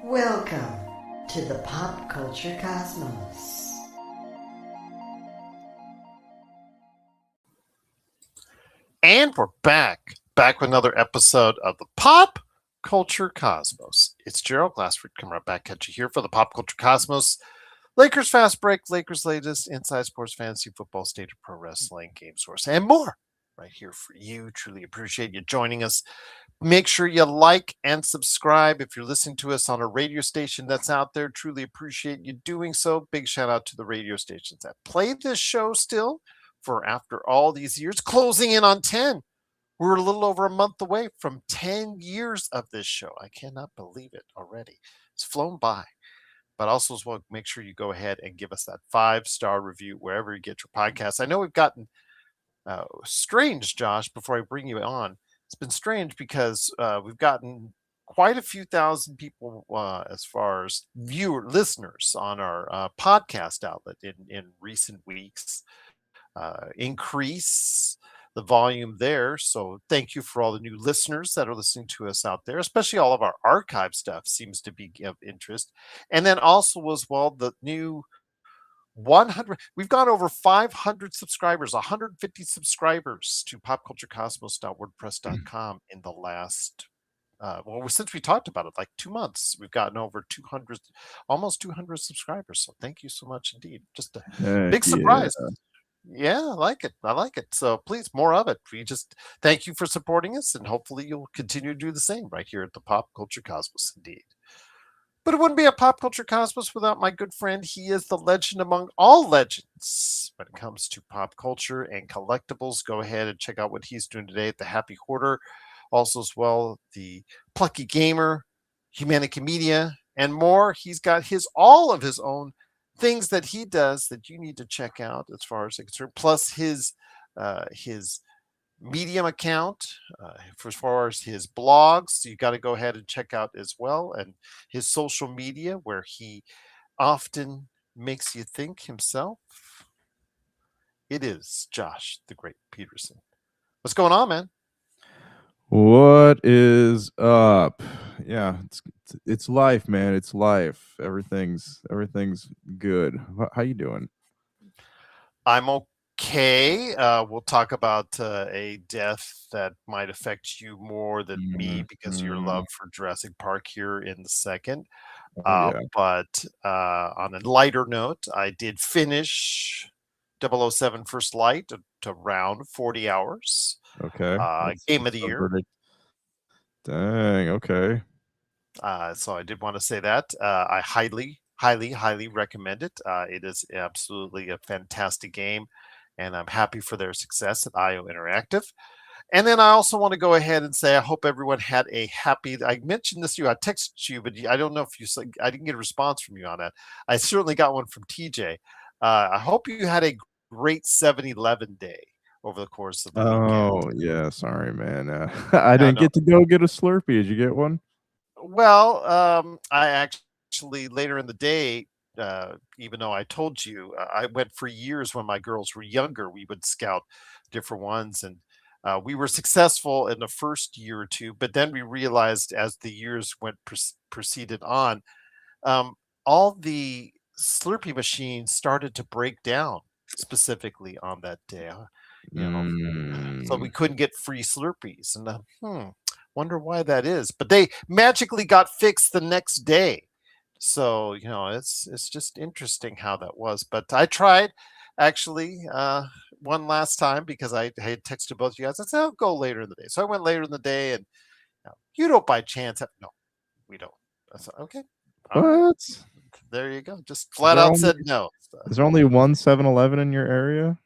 Welcome to the Pop Culture Cosmos. And we're back with another episode of the Pop Culture Cosmos. It's Gerald. Last week, coming right back at you here for the Pop Culture Cosmos. Lakers Fast Break, Lakers Latest, Inside Sports, Fantasy Football, State of Pro Wrestling, Game Source, and more right here for you. Truly appreciate you joining us. Make sure you like and subscribe if you're listening to us on a radio station that's out there. Truly appreciate you doing so. Big shout out to the radio stations that play this show still for after all these years, closing in on 10. We're a little over a month away from 10 years of this show. I cannot believe it already. It's flown by. But also as well, make sure you go ahead and give us that 5-star review wherever you get your podcasts. I know we've gotten strange, Josh, before I bring you on. It's been strange because we've gotten quite a few thousand people as far as listeners on our podcast outlet in recent weeks. Increase the volume there. So thank you for all the new listeners that are listening to us out there, especially all of our archive stuff seems to be of interest. And then also as well, the new 100, we've got over 500 subscribers, 150 subscribers to popculturecosmos.wordpress.com in the last since we talked about it, like 2 months, we've gotten over 200, almost 200 subscribers. So thank you so much indeed. Just a big surprise. Yeah, I like it. So please, more of it. We just thank you for supporting us, and hopefully you'll continue to do the same right here at the Pop Culture Cosmos, indeed. But it wouldn't be a Pop Culture Cosmos without my good friend. He is the legend among all legends when it comes to pop culture and collectibles. Go ahead and check out what he's doing today at the Happy Hoarder. Also, as well, the Plucky Gamer, Humanica Media, and more. He's got all of his own things that he does that you need to check out as far as concerned. Plus his Medium account, as far as his blogs, so you got to go ahead and check out as well, and his social media where he often makes you think himself. It is Josh the Great Peterson. What's going on, man? What is up? Yeah, it's life, man. It's life. Everything's good. How you doing? I'm okay. We'll talk about a death that might affect you more than me because of your love for Jurassic Park here in the second. Yeah. But on a lighter note, I did finish 007 First Light to around 40 hours. Okay. Game of the year. Dang. Okay. So I did want to say that. I highly recommend it. It is absolutely a fantastic game, and I'm happy for their success at IO Interactive. And then I also want to go ahead and say I hope everyone had a happy. I mentioned this to you. I texted you, but I don't know if you. I didn't get a response from you on that. I certainly got one from TJ. I hope you had a great 7-Eleven day over the course of the weekend. Oh yeah, sorry, man. I didn't get to go get a Slurpee. Did you get one? Well, I actually later in the day, even though I told you, I went for years when my girls were younger. We would scout different ones, and we were successful in the first year or two. But then we realized as the years went proceeded on, all the Slurpee machines started to break down specifically on that day. So we couldn't get free Slurpees, and wonder why that is. But they magically got fixed the next day. So, it's just interesting how that was. But I tried actually one last time because I had texted both you guys. I said, I'll go later in the day. So I went later in the day, and you don't by chance have, no, we don't. I said, okay. What? There you go. Just flat out said no. Is there only one 7-Eleven in your area?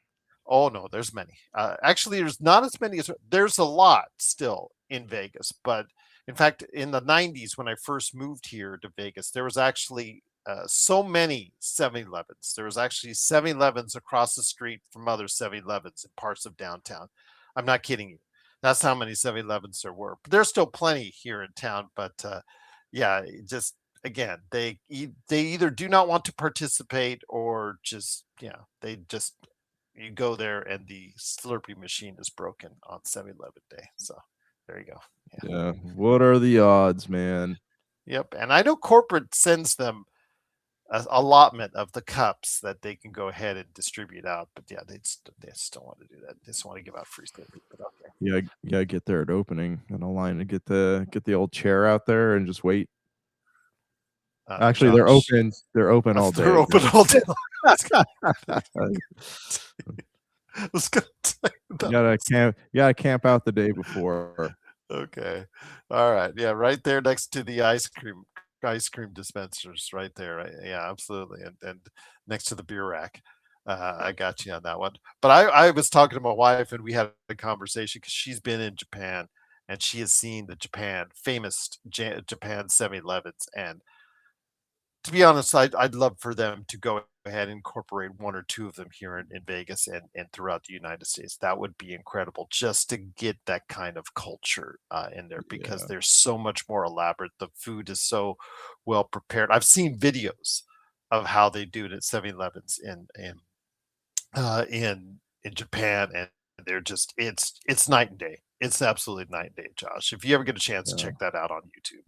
Oh, no, there's many. Actually, there's not as many as there's a lot still in Vegas. But in fact, in the 90s, when I first moved here to Vegas, there was actually so many 7-Elevens. There was actually 7-Elevens across the street from other 7-Elevens in parts of downtown. I'm not kidding you. That's how many 7-Elevens there were. But there's still plenty here in town. But yeah, just again, they either do not want to participate or just, they just. You go there and the Slurpee machine is broken on 7-Eleven day. So there you go. Yeah. What are the odds, man? Yep. And I know corporate sends them a allotment of the cups that they can go ahead and distribute out. But yeah, they just don't want to do that. They just want to give out free Slurpees. But okay. Yeah, you gotta get there at opening in a line to get the old chair out there and just wait. Actually, they're Josh, open. They're open all day. they're open all day long. I was gonna tell you You gotta camp out the day before. Okay. All right. Yeah, right there next to the ice cream dispensers right there. Right? Yeah, absolutely. And next to the beer rack. I got you on that one. But I was talking to my wife and we had a conversation because she's been in Japan and she has seen the famous Japan 7-Elevens. And to be honest, I'd love for them to go ahead and incorporate one or two of them here in Vegas and throughout the United States. That would be incredible just to get that kind of culture in there because Yeah. they're so much more elaborate. The food is so well prepared. I've seen videos of how they do it at 7-Elevens in Japan, and they're just it's night and day. It's absolutely night and day, Josh. If you ever get a chance to Yeah. check that out on YouTube.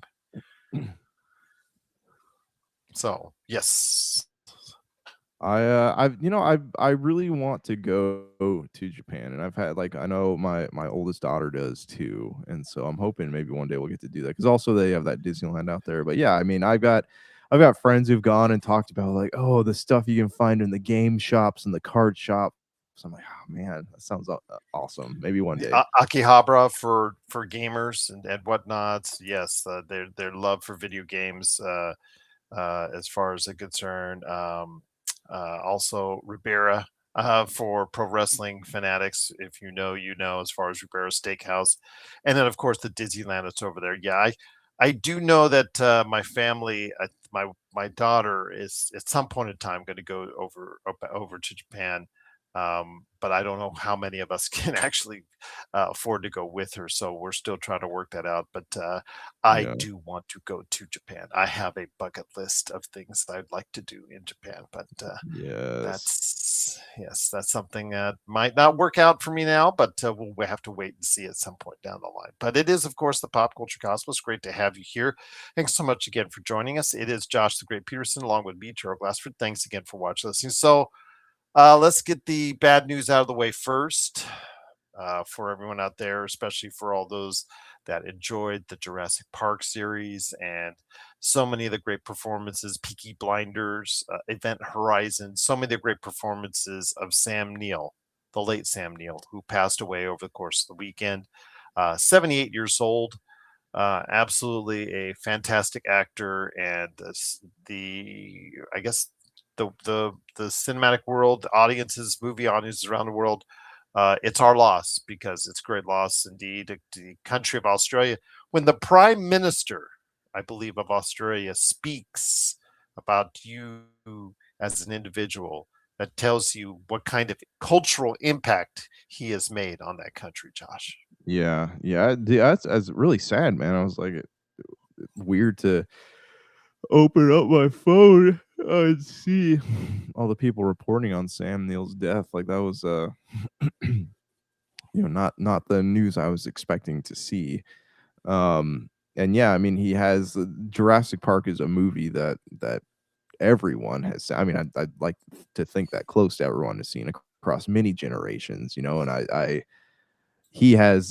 So yes. I really want to go to Japan, and I've had like I know my oldest daughter does too, and so I'm hoping maybe one day we'll get to do that because also they have that Disneyland out there. But yeah, I mean I've got friends who've gone and talked about like the stuff you can find in the game shops and the card shops. I'm like, oh man, that sounds awesome. Maybe one day. Akihabara for gamers and whatnots. Yes, their love for video games as far as they're concerned. Also Ribera for pro wrestling fanatics. If you know, you know. As far as Ribera Steakhouse, and then of course the Disneyland that's over there. Yeah, I do know that my family, my daughter is at some point in time going to go over to Japan. But I don't know how many of us can actually afford to go with her. So we're still trying to work that out. But I Yeah. do want to go to Japan. I have a bucket list of things that I'd like to do in Japan. But Yes. that's something that might not work out for me now, but we'll have to wait and see at some point down the line. But it is, of course, the Pop Culture Cosmos. Great to have you here. Thanks so much again for joining us. It is Josh the Great Peterson along with me, Gerald Glassford. Thanks again for watching, listening. So let's get the bad news out of the way first for everyone out there, especially for all those that enjoyed the Jurassic Park series and so many of the great performances, Peaky Blinders, Event Horizon, so many of the great performances of Sam Neill, the late Sam Neill, who passed away over the course of the weekend. 78 years old. Absolutely a fantastic actor, and I guess the cinematic world, audiences, movie audiences around the world, it's our loss because it's a great loss indeed to the country of Australia. When the Prime Minister, I believe, of Australia speaks about you as an individual, that tells you what kind of cultural impact he has made on that country, Josh. Yeah. That's really sad, man. I was like, weird to open up my phone and see all the people reporting on Sam Neill's death. Like that was not the news I was expecting to see. And yeah, I mean he has Jurassic Park is a movie that everyone has. I mean, I'd like to think that close to everyone has seen across many generations, and I he has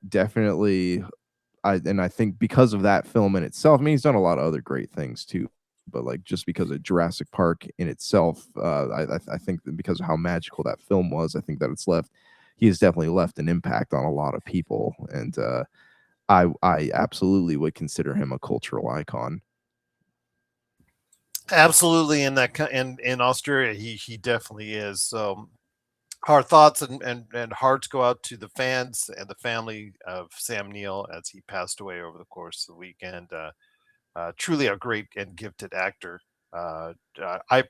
definitely I think because of that film in itself, I mean, he's done a lot of other great things too. But like just because of Jurassic Park in itself, I think that because of how magical that film was, I think that he has definitely left an impact on a lot of people, and I absolutely would consider him a cultural icon. Absolutely, in Australia, he definitely is. So our thoughts and hearts go out to the fans and the family of Sam Neill as he passed away over the course of the weekend. Truly a great and gifted actor. Uh, uh, I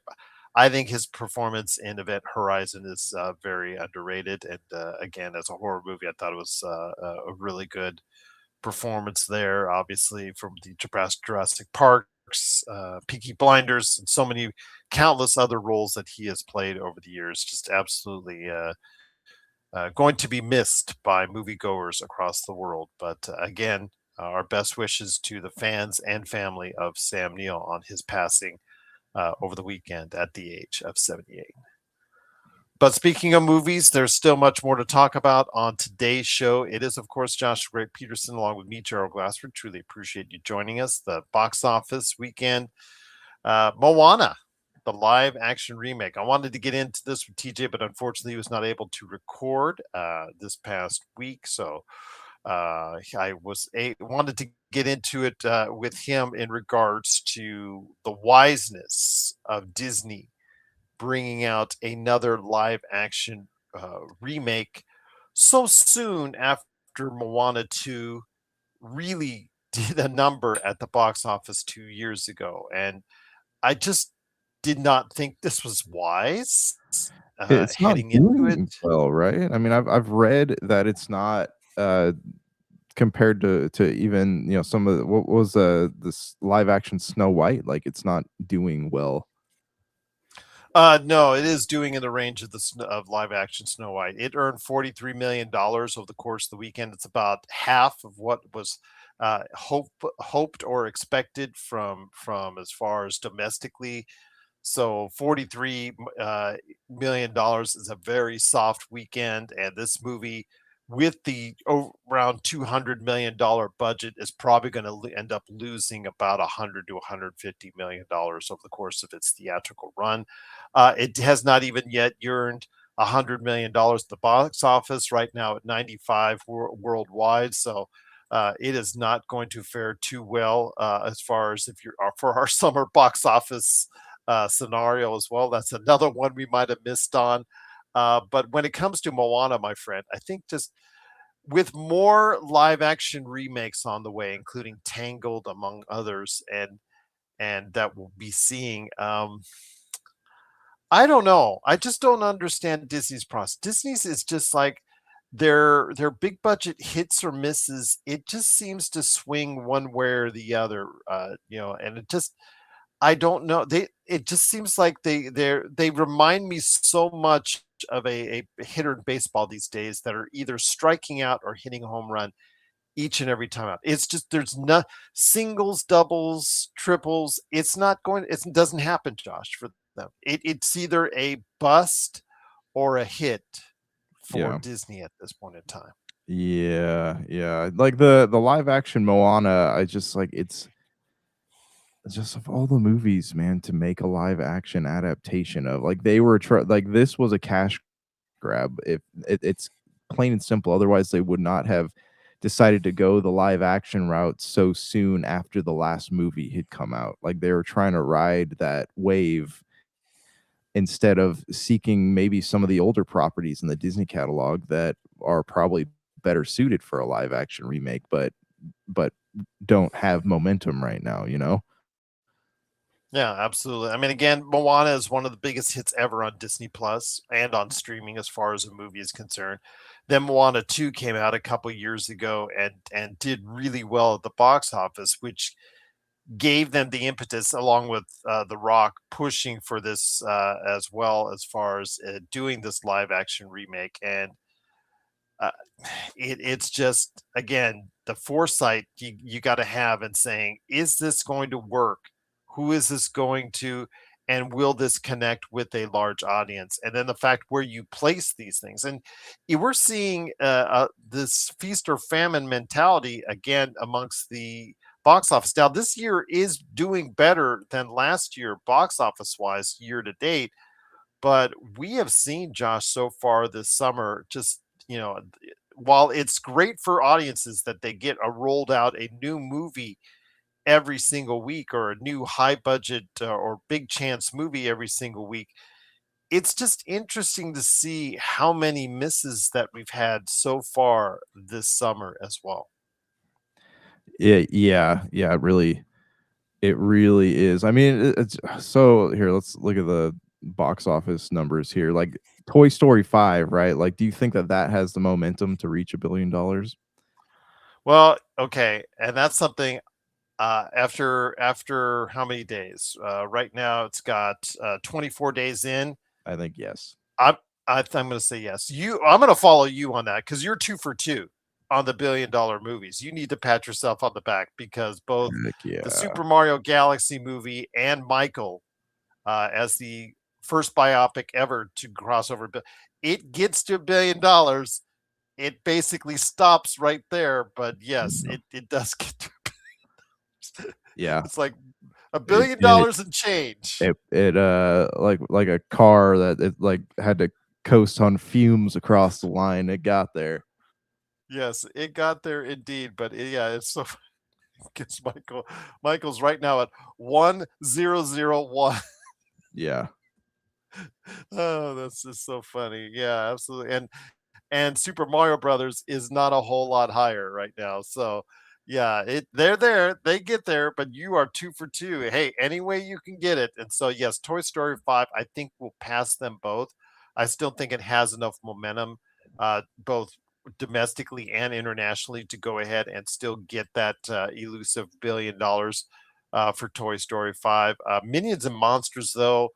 I think his performance in Event Horizon is very underrated. And again, as a horror movie, I thought it was a really good performance there. Obviously, from the Jurassic Parks, Peaky Blinders, and so many countless other roles that he has played over the years. Just absolutely going to be missed by moviegoers across the world. But again, our best wishes to the fans and family of Sam Neill on his passing over the weekend at the age of 78. But speaking of movies, there's still much more to talk about on today's show. It is, of course, Josh Great Peterson along with me, Gerald Glassford. Truly appreciate you joining us. The box office weekend, Moana, the live action remake. I wanted to get into this with TJ, but unfortunately, he was not able to record this past week. So I wanted to get into it with him in regards to the wiseness of Disney bringing out another live action remake so soon after Moana 2 really did a number at the box office 2 years ago. And I just did not think this was wise It's not heading into it. doing well, right? I mean, I've read that it's not, compared to even, some of what was, this live action Snow White, like, it's not doing well. No, it is doing in the range of of live action Snow White. It earned $43 million over the course of the weekend. It's about half of what was hoped or expected from as far as domestically. So $43 million is a very soft weekend, and this movie, with the around $200 million budget, is probably going to end up losing about $100 to $150 million over the course of its theatrical run. It has not even yet earned $100 million at the box office right now at 95 worldwide. So it is not going to fare too well as far as if you're for our summer box office scenario as well. That's another one we might have missed on. But when it comes to Moana, my friend, I think just with more live action remakes on the way, including Tangled, among others, and that we'll be seeing. I don't know. I just don't understand Disney's process. Disney's is just like their big budget hits or misses. It just seems to swing one way or the other. And it just I don't know. It just seems like they remind me so much of a hitter in baseball these days that are either striking out or hitting a home run each and every time out. It's just there's no singles, doubles, triples. It's not going. It doesn't happen, Josh, for them. It's either a bust or a hit for Yeah. Disney at this point in time. Yeah, yeah. Like the live action Moana, I just like it's just of all the movies, man, to make a live action adaptation of, like, they were like, this was a cash grab. If it's plain and simple, otherwise they would not have decided to go the live action route so soon after the last movie had come out. Like, they were trying to ride that wave instead of seeking maybe some of the older properties in the Disney catalog that are probably better suited for a live action remake, but don't have momentum right now, you know? Yeah, absolutely. I mean, again, Moana is one of the biggest hits ever on Disney Plus and on streaming as far as a movie is concerned. Then Moana 2 came out a couple years ago and did really well at the box office, which gave them the impetus, along with The Rock pushing for this as well, as far as doing this live action remake. And uh, it's just, again, the foresight you got to have in saying, is this going to work? Who is this going to, and will this connect with a large audience? And then the fact where you place these things. And we're seeing this feast or famine mentality again amongst the box office. Now, this year is doing better than last year, box office wise, year to date. But we have seen, Josh, so far this summer, just, while it's great for audiences that they get rolled out a new movie every single week, or a new high budget or big chance movie every single week, it's just interesting to see how many misses that we've had so far this summer as well. Yeah, it really is. I mean, it's so here, let's look at the box office numbers here. Like Toy Story 5, right? Like, do you think that that has the momentum to reach $1 billion? Well, okay, and that's something after how many days? Right now it's got 24 days in. I think yes. I'm I'm going to say yes. I'm going to follow you on that because you're 2 for 2 on the $1 billion movies. You need to pat yourself on the back because both Heck the yeah. Super Mario Galaxy movie and Michael, as the first biopic ever to cross over, it gets to $1 billion. It basically stops right there, but yes, Yeah. it does get to. Yeah. It's like $1 It billion it and change. it like a car that it like had to coast on fumes across the line. It got there. Yes, it got there indeed, but yeah, it's so gets Michael's right now at 1001. Yeah. Oh, that's just so funny. Yeah, absolutely. And Super Mario Brothers is not a whole lot higher right now. So yeah, they're there, they get there, but you are 2 for 2. Hey, any way you can get it. And so yes, Toy Story 5, I think will pass them both. I still think it has enough momentum, both domestically and internationally, to go ahead and still get that elusive $1 billion for Toy Story 5. Minions and Monsters, though,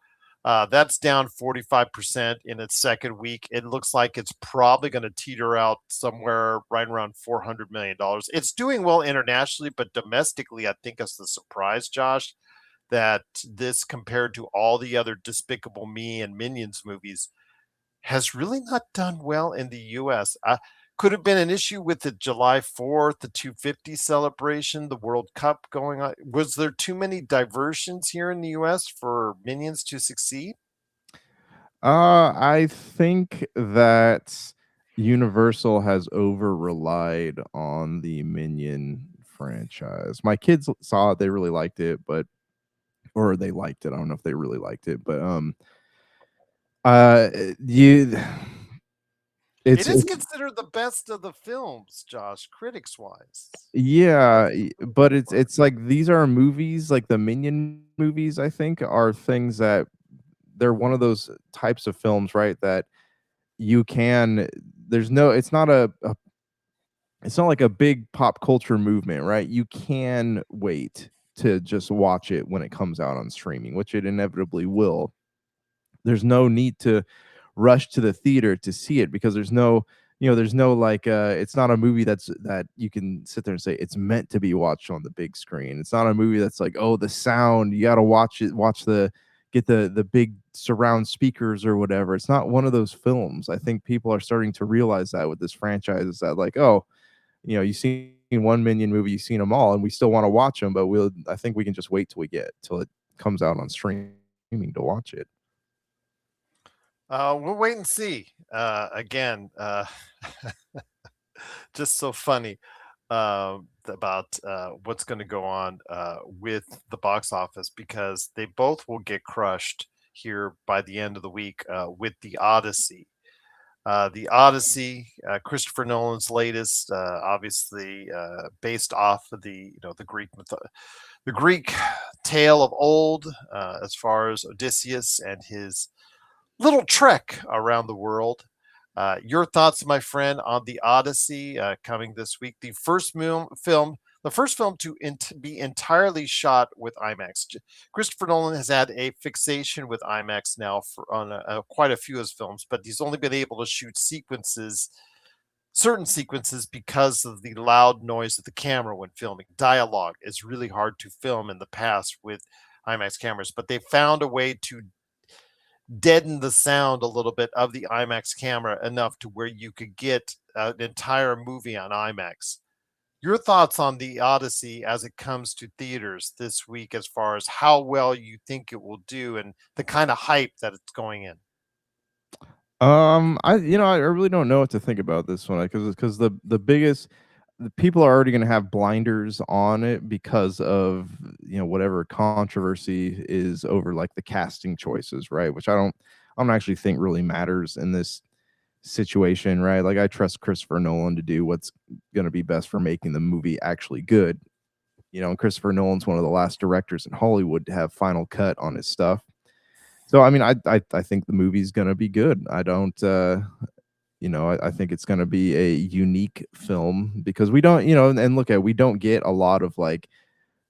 that's down 45% in its second week. It looks like it's probably going to teeter out somewhere right around $400 million. It's doing well internationally, but domestically, I think it's the surprise, Josh, that this compared to all the other Despicable Me and Minions movies has really not done well in the US. Could have been an issue with the July 4th, the 250 celebration, the World Cup going on. Was there too many diversions here in the US for Minions to succeed? I think that Universal has over relied on the Minion franchise. My kids saw it, they really liked it, but or they liked it. I don't know if they really liked it, but you It is it's considered the best of the films, Josh, critics wise. yeah, but So far. it's like these are movies, like the Minion movies, I think, are things that they're one of those types of films, right? That you can there's no it's not a it's not like a big pop culture movement, right? You can wait to just watch it when it comes out on streaming, which it inevitably will. There's no need to rush to the theater to see it because there's no like it's not a movie that you can sit there and say it's meant to be watched on the big screen. It's not a movie that's like, oh, the sound, you got to watch the get the big surround speakers or whatever. It's not one of those films. I think people are starting to realize that with this franchise is that like, oh, you've seen one Minion movie, you've seen them all, and we still want to watch them, but I think we can just wait till we get till it comes out on streaming to watch it. We'll wait and see. Again, just so funny about what's going to go on with the box office because they both will get crushed here by the end of the week with the Odyssey. Christopher Nolan's latest, obviously based off of the Greek tale of old, as far as Odysseus and his little trek around the world. Your thoughts, my friend, on the Odyssey coming this week? The first film to be entirely shot with IMAX. Christopher Nolan has had a fixation with IMAX now on quite a few of his films, but he's only been able to shoot certain sequences because of the loud noise of the camera when filming. Dialogue is really hard to film in the past with IMAX cameras, but they found a way to deaden the sound a little bit of the IMAX camera enough to where you could get an entire movie on IMAX. Your thoughts on the Odyssey as it comes to theaters this week, as far as how well you think it will do and the kind of hype that it's going in? I really don't know what to think about this one because the people are already going to have blinders on it because of whatever controversy is over like the casting choices, right? Which I don't actually think really matters in this situation, right? Like I trust Christopher Nolan to do what's going to be best for making the movie actually good. And Christopher Nolan's one of the last directors in Hollywood to have final cut on his stuff. So I mean, I think the movie's gonna be good. I don't, I think it's gonna be a unique film because we don't, and look at we don't get a lot of like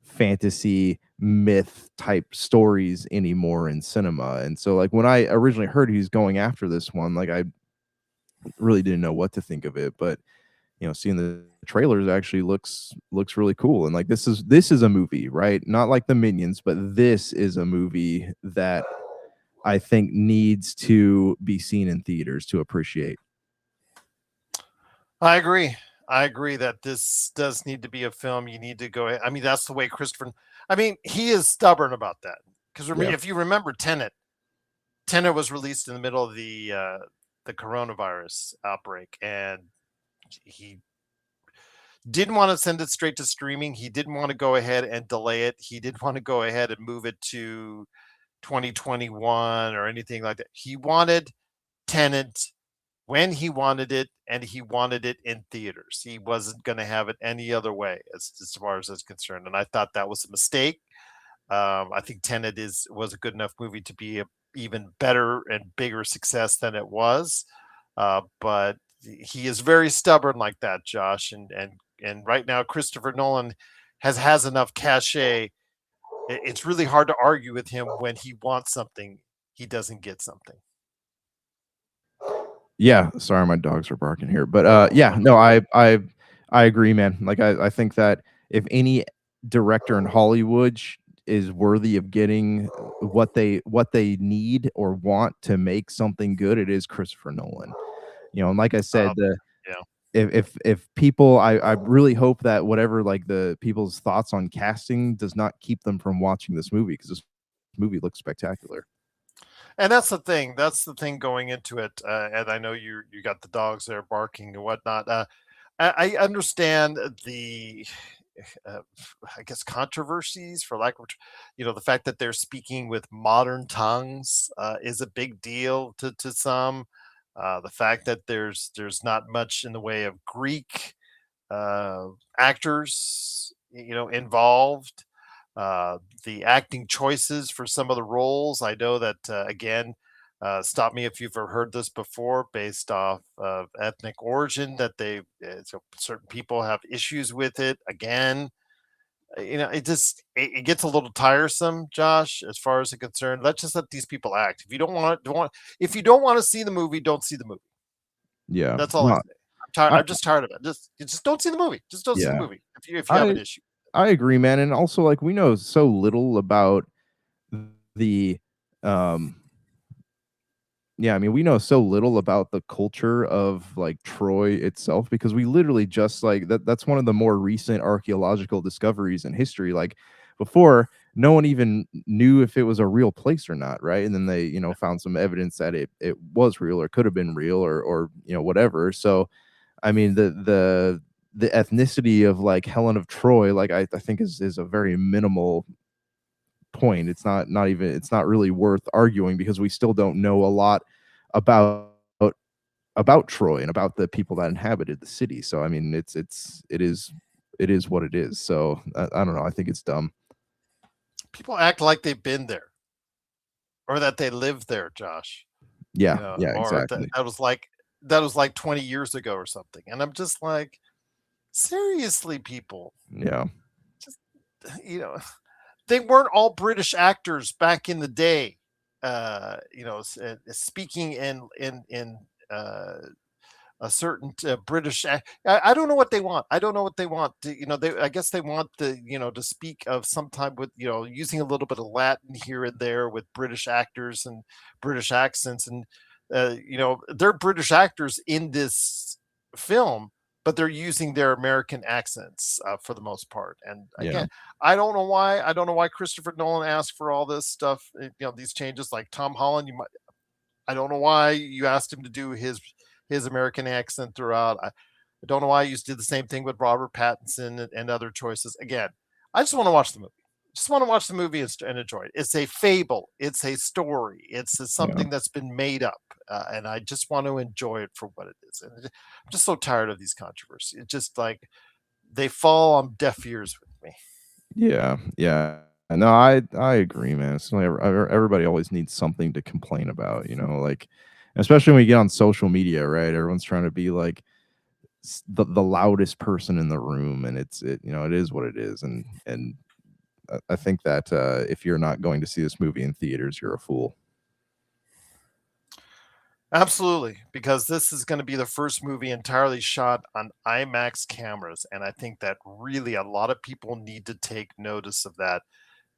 fantasy myth type stories anymore in cinema. And so like when I originally heard he was going after this one, like I really didn't know what to think of it, but seeing the trailers actually looks really cool. And like this is a movie, right? Not like the Minions, but this is a movie that I think needs to be seen in theaters to appreciate. I agree. I agree that this does need to be a film. You need to go. I mean, that's the way Christopher. I mean, he is stubborn about that because Yeah. if you remember Tenet was released in the middle of the coronavirus outbreak, and he didn't want to send it straight to streaming. He didn't want to go ahead and delay it. He didn't want to go ahead and move it to 2021 or anything like that. He wanted Tenet when he wanted it, and he wanted it in theaters. He wasn't going to have it any other way, as far as that's concerned. And I thought that was a mistake. I think Tenet was a good enough movie to be a even better and bigger success than it was. But he is very stubborn like that, Josh. And right now, Christopher Nolan has enough cachet. It's really hard to argue with him when he wants something, he doesn't get something. Yeah, sorry, my dogs are barking here, but yeah, no, I agree, man. Like I think that if any director in Hollywood is worthy of getting what they need or want to make something good, it is Christopher Nolan. And like I said, the Yeah. if people, I really hope that whatever like the people's thoughts on casting does not keep them from watching this movie, because this movie looks spectacular. And that's the thing. That's the thing going into it. And I know you got the dogs there barking and whatnot. I understand the, uh, I guess, controversies, for lack of, the fact that they're speaking with modern tongues is a big deal to some. The fact that there's not much in the way of Greek uh, actors, involved. The acting choices for some of the roles. I know that again. Stop me if you've ever heard this before, based off of ethnic origin, that so certain people have issues with it. Again, it gets a little tiresome, Josh. As far as it's concerned, let's just let these people act. If you if you don't want to see the movie, don't see the movie. Yeah, That's all I no, say. I'm tired. I I'm just tired of it. Just don't see the movie. Just don't see the yeah, movie if you have I an issue. I agree, man. And also, like, we know so little about the um yeah, I mean, we know so little about the culture of like Troy itself, because we literally just like that's one of the more recent archaeological discoveries in history. Like before, no one even knew if it was a real place or not, right? And then they, found some evidence that it was real, or could have been real, or whatever. So I mean, the ethnicity of like Helen of Troy, like I think is a very minimal point. It's not really worth arguing, because we still don't know a lot about about Troy and about the people that inhabited the city. So I mean, it is what it is. So I don't know. I think it's dumb. People act like they've been there or that they live there, Josh. Yeah, yeah, Or exactly. that was like 20 years ago or something. And I'm just like, seriously, people, Yeah, just you know, they weren't all British actors back in the day. Speaking in a certain I don't know what they want. I don't know what they want. I guess they want to speak of some time with using a little bit of Latin here and there with British actors and British accents, and they're British actors in this film, but they're using their American accents for the most part. And yeah, again, I don't know why Christopher Nolan asked for all this stuff. These changes, like Tom Holland. I don't know why you asked him to do his American accent throughout. I don't know why you did the same thing with Robert Pattinson and other choices. Again, I just want to watch the movie. Just want to watch the movie and enjoy it. It's a fable. It's a story. It's yeah. something that's been made up, and I just want to enjoy it for what it is. And I'm just so tired of these controversies. It's just like they fall on deaf ears with me. Yeah, yeah. No, I agree, man. It's like everybody always needs something to complain about, like especially when you get on social media, right? Everyone's trying to be like the loudest person in the room, and it is what it is. And I think that if you're not going to see this movie in theaters, you're a fool. Absolutely, because this is going to be the first movie entirely shot on IMAX cameras. And I think that really a lot of people need to take notice of that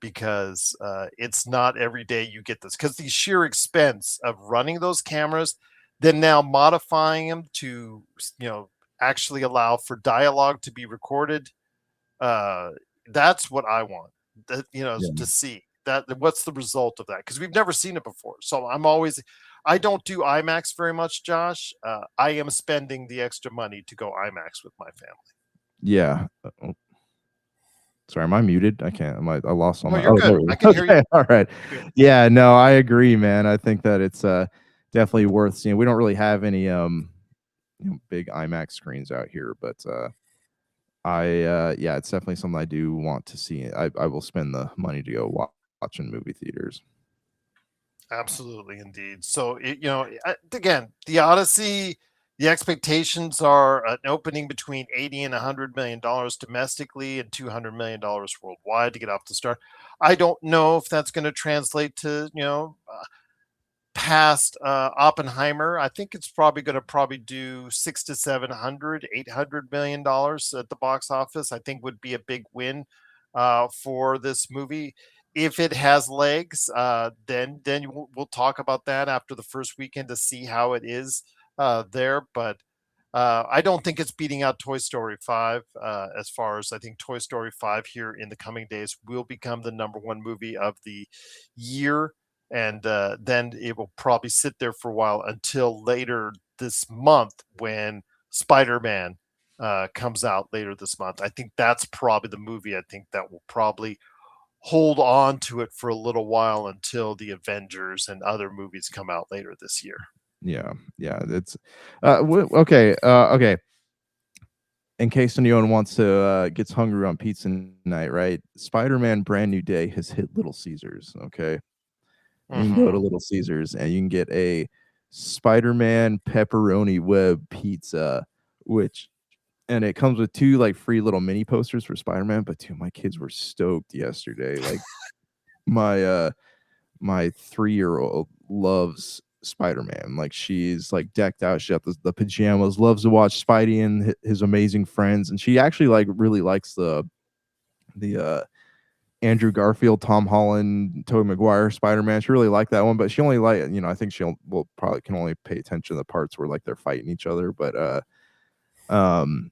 because it's not every day you get this. Because the sheer expense of running those cameras, then now modifying them to, you know, actually allow for dialogue to be recorded, uh, that's what I want. That to see that what's the result of that because we've never seen it before. So I don't do IMAX very much, Josh. I am spending the extra money to go IMAX with my family. Yeah. Oh, sorry, am I muted? I can't. I lost all No, my. you're Oh, good. there we I go. can hear you. Okay, all right. You're good. Yeah, no, I agree, man. I think that it's definitely worth seeing. We don't really have any big IMAX screens out here, but yeah, it's definitely something I do want to see. I will spend the money to go watch in movie theaters. Absolutely, indeed. So, again, the Odyssey, the expectations are an opening between 80 and $100 million domestically and $200 million worldwide to get off the start. I don't know if that's going to translate to, past Oppenheimer. I think it's probably going to do 600 to 700, $800 million at the box office. I think would be a big win for this movie. If it has legs, then we'll talk about that after the first weekend to see how it is there. But I don't think it's beating out Toy Story 5 as far as I think Toy Story 5 here in the coming days will become the number one movie of the year. And then it will probably sit there for a while until later this month when Spider Man comes out later this month. I think that's probably the movie I think that will probably hold on to it for a little while until the Avengers and other movies come out later this year. Yeah, yeah. It's okay. Okay. In case anyone wants to gets hungry on pizza night, right? Spider-Man Brand New Day has hit Little Caesars. Okay, you can go to Mm-hmm. Little Caesars and you can get a Spider-Man pepperoni web pizza, which and it comes with two like free little mini posters for Spider-Man. But dude, my kids were stoked yesterday. Like my my 3-year-old loves Spider-Man. Like she's like decked out. She got the pajamas, loves to watch Spidey and his amazing friends. And she actually like really likes the Andrew Garfield, Tom Holland, Tobey Maguire Spider-Man. She really liked that one, but she only I think will probably can only pay attention to the parts where like they're fighting each other. But um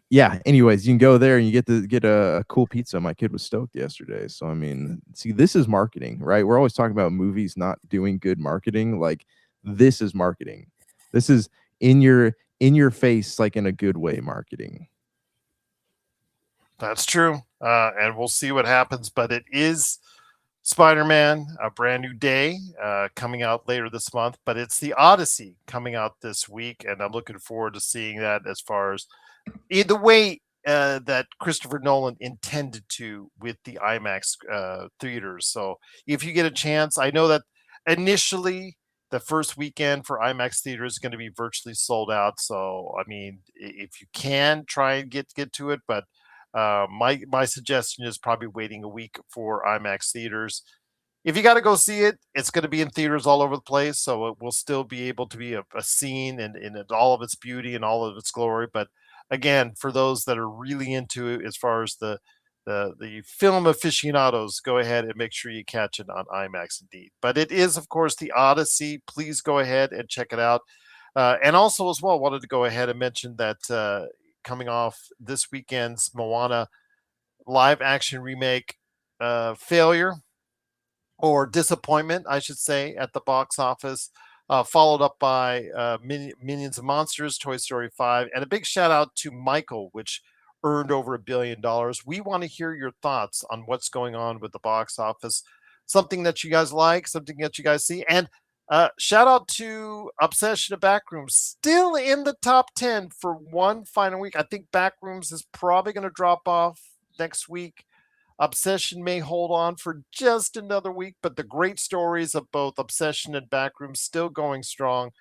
yeah, anyways, you can go there and you get a cool pizza. My kid was stoked yesterday. So I mean, see, this is marketing, right? We're always talking about movies not doing good marketing. Like this is marketing. This is in your face, like in a good way marketing. That's true. And we'll see what happens. But it is Spider Man, A Brand New Day, coming out later this month. But it's the Odyssey coming out this week. And I'm looking forward to seeing that as far as the way that Christopher Nolan intended to with the IMAX theaters. So if you get a chance, I know that initially the first weekend for IMAX theaters is going to be virtually sold out. So I mean, if you can try and get to it, but my suggestion is probably waiting a week for IMAX theaters. If you got to go see it, it's going to be in theaters all over the place, so it will still be able to be a scene in all of its beauty and all of its glory. But again, for those that are really into it, as far as the film aficionados, go ahead and make sure you catch it on IMAX indeed. But it is, of course, the Odyssey. Please go ahead and check it out. And also, as well, wanted to go ahead and mention that coming off this weekend's Moana live action remake failure or disappointment, I should say, at the box office. Followed up by Minions and Monsters, Toy Story 5, and a big shout out to Michael, which earned over $1 billion. We want to hear your thoughts on what's going on with the box office, something that you guys like, something that you guys see. And shout out to Obsession of Backrooms, still in the top 10 for one final week. I think Backrooms is probably going to drop off next week. Obsession may hold on for just another week, but the great stories of both Obsession and Backroom still going strong.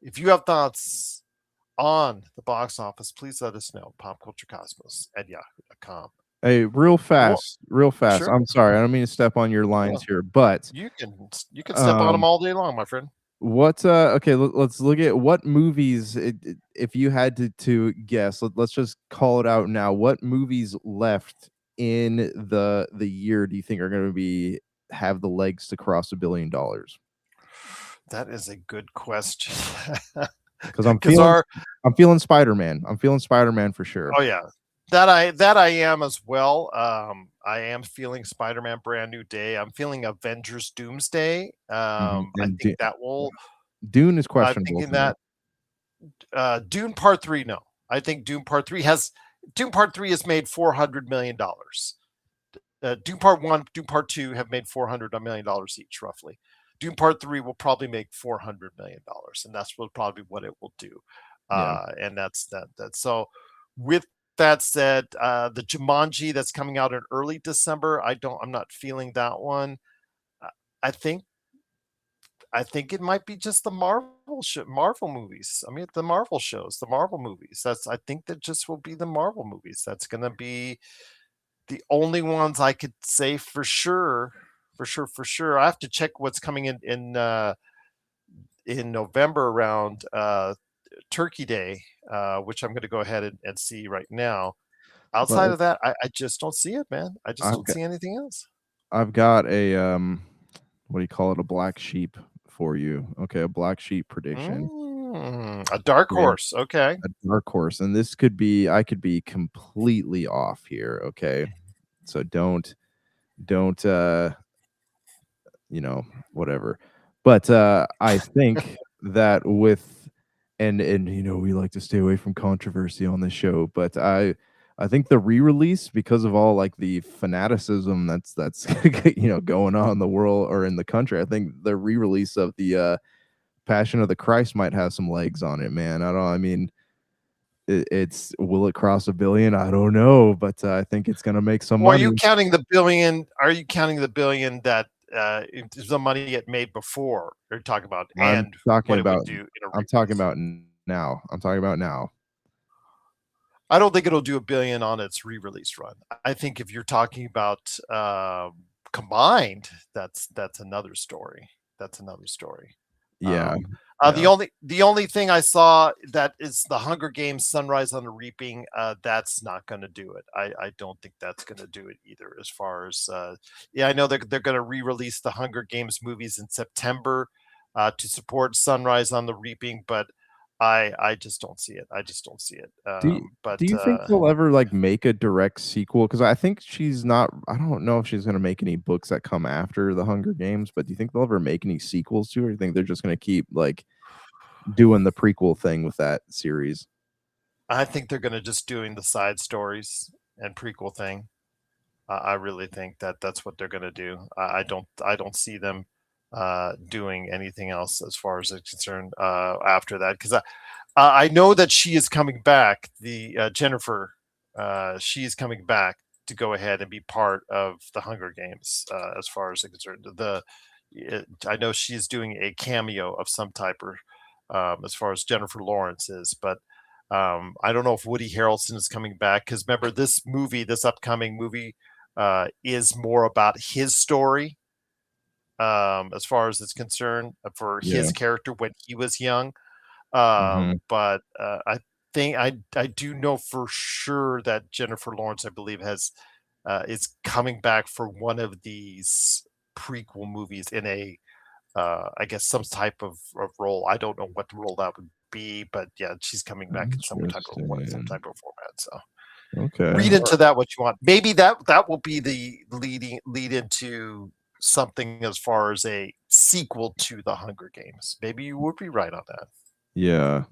If you have thoughts on the box office, please let us know. Popculturecosmos at yahoo.com. Hey, Well, real fast. sure. I'm sorry, I don't mean to step on your lines Well, here, but you can step on them um all day long, my friend. What okay, let's look at what movies if you had to guess. Let's just call it out now. What movies left in the year do you think are going to be have the legs to cross $1 billion? That is a good question. Cuz I'm Because feeling our I'm feeling Spider-Man. I'm feeling Spider-Man for sure. Oh yeah, that I am as well. I am feeling Spider-Man Brand New Day. I'm feeling Avengers Doomsday. I And think that will. Dune is I'm questionable thinking to me. that Dune Part Three. No, I think Dune Part Three has made $400 million. Dune Part One, Dune Part Two have made $400 million each, roughly. Dune Part Three will probably make $400 million, and that's probably what it will do. Yeah. And that's that. That so. With that said, the Jumanji that's coming out in early December, I'm not feeling that one. Uh, I think I think it might be just the Marvel movies. I mean, the Marvel shows, the Marvel movies. I think that just will be the Marvel movies. That's going to be the only ones I could say for sure, for sure. I have to check what's coming in November around Turkey Day, which I'm going to go ahead and see right now. Outside Well, of that, I just don't see it, man. I just I've don't got see anything else. I've got a what do you call it? A black sheep for you. Okay, a black sheep prediction. A dark Okay, horse. Okay. a dark horse, and this could be I could be completely off here. Okay, so don't whatever. But I think that with and we like to stay away from controversy on this show, but I think the re-release because of all like the fanaticism that's going on in the world or in the country. I think the re-release of the Passion of the Christ might have some legs on it, man. I mean it's will it cross 1 billion? I don't know, but I think it's gonna make some Well, money. are you counting the billion that the money it made before you're talking about I'm and talking what it would about do in a I'm talking re-release? about now. I'm talking about now. I don't think it'll do a billion on its re-release run. I think if you're talking about combined, that's another story. That's another story. Yeah, Um, yeah. the only thing I saw that is the Hunger Games Sunrise on the Reaping. That's not going to do it. I don't think that's going to do it either. As far as yeah, I know they're going to re-release the Hunger Games movies in September to support Sunrise on the Reaping, but I just don't see it. I just don't see it. Do you, do you think they'll ever like make a direct sequel? Because I think she's not. I don't know if she's going to make any books that come after the Hunger Games. But do you think they'll ever make any sequels to her? Or do you think they're just going to keep like doing the prequel thing with that series? I think they're going to just doing the side stories and prequel thing. I really think that that's what they're going to do. I don't see them doing anything else as far as it's concerned after that because I know that she is coming back. The Jennifer, she is coming back to go ahead and be part of the Hunger Games as far as it's concerned. I know she is doing a cameo of some type or as far as Jennifer Lawrence is, but I don't know if Woody Harrelson is coming back because remember this upcoming movie is more about his story as far as it's concerned for Yeah. his character when he was young. Hmm. But I do know for sure that Jennifer Lawrence, I believe, has is coming back for one of these prequel movies in a I guess some type of role. I don't know what role that would be, but yeah, she's coming back in some Interesting. type of format. So Okay. read into that what you want. Maybe that will be the lead into something as far as a sequel to the Hunger Games. Maybe you would be right on that. Yeah.